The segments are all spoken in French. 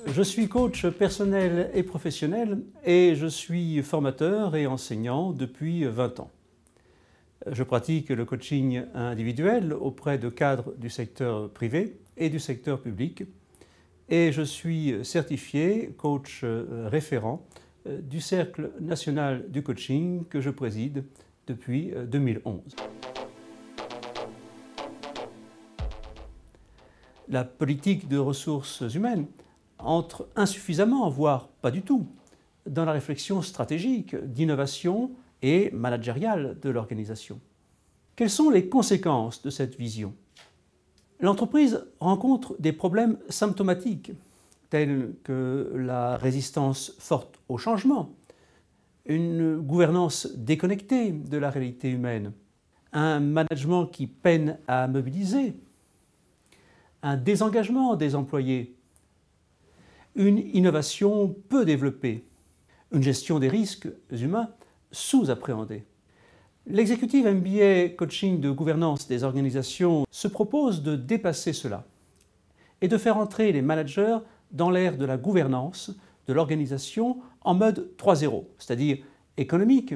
Je suis coach personnel et professionnel et je suis formateur et enseignant depuis 20 ans. Je pratique le coaching individuel auprès de cadres du secteur privé et du secteur public et je suis certifié coach référent du Cercle national du coaching que je préside depuis 2011. La politique de ressources humaines entre insuffisamment, voire pas du tout, dans la réflexion stratégique d'innovation et managériale de l'organisation. Quelles sont les conséquences de cette vision? L'entreprise rencontre des problèmes symptomatiques tels que la résistance forte au changement, une gouvernance déconnectée de la réalité humaine, un management qui peine à mobiliser, un désengagement des employés, une innovation peu développée, une gestion des risques humains sous-appréhendée. L'exécutif MBA Coaching de gouvernance des organisations se propose de dépasser cela et de faire entrer les managers dans l'ère de la gouvernance de l'organisation en mode 3.0, c'est-à-dire économique,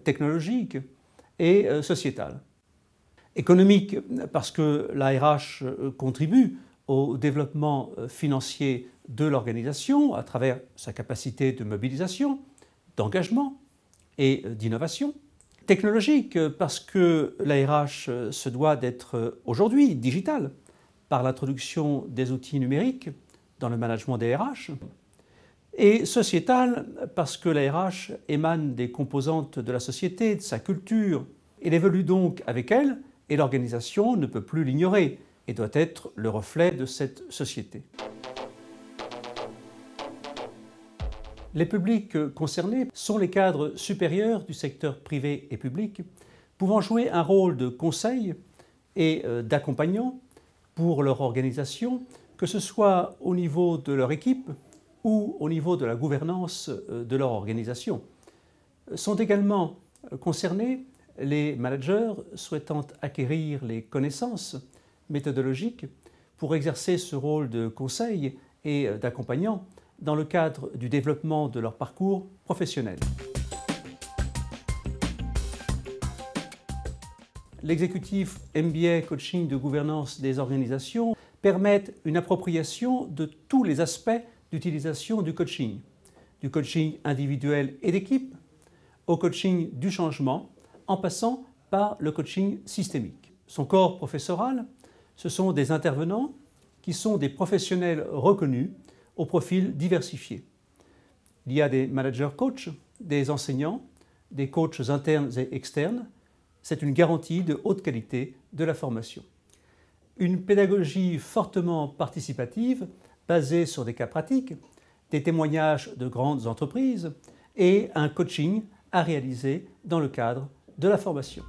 technologique et sociétal. Économique parce que la RH contribue au développement financier de l'organisation à travers sa capacité de mobilisation, d'engagement et d'innovation. Technologique parce que la RH se doit d'être aujourd'hui digitale par l'introduction des outils numériques dans le management des RH. Et sociétal parce que la RH émane des composantes de la société, de sa culture. Elle évolue donc avec elle et l'organisation ne peut plus l'ignorer et doit être le reflet de cette société. Les publics concernés sont les cadres supérieurs du secteur privé et public, pouvant jouer un rôle de conseil et d'accompagnant pour leur organisation, que ce soit au niveau de leur équipe ou au niveau de la gouvernance de leur organisation. Sont également concernés les managers souhaitant acquérir les connaissances méthodologiques pour exercer ce rôle de conseil et d'accompagnant dans le cadre du développement de leur parcours professionnel. L'exécutif MBA Coaching de gouvernance des organisations permet une appropriation de tous les aspects d'utilisation du coaching individuel et d'équipe, au coaching du changement, en passant par le coaching systémique. Son corps professoral, ce sont des intervenants qui sont des professionnels reconnus au profil diversifié. Il y a des managers coachs, des enseignants, des coachs internes et externes. C'est une garantie de haute qualité de la formation. Une pédagogie fortement participative, basée sur des cas pratiques, des témoignages de grandes entreprises et un coaching à réaliser dans le cadre de la formation.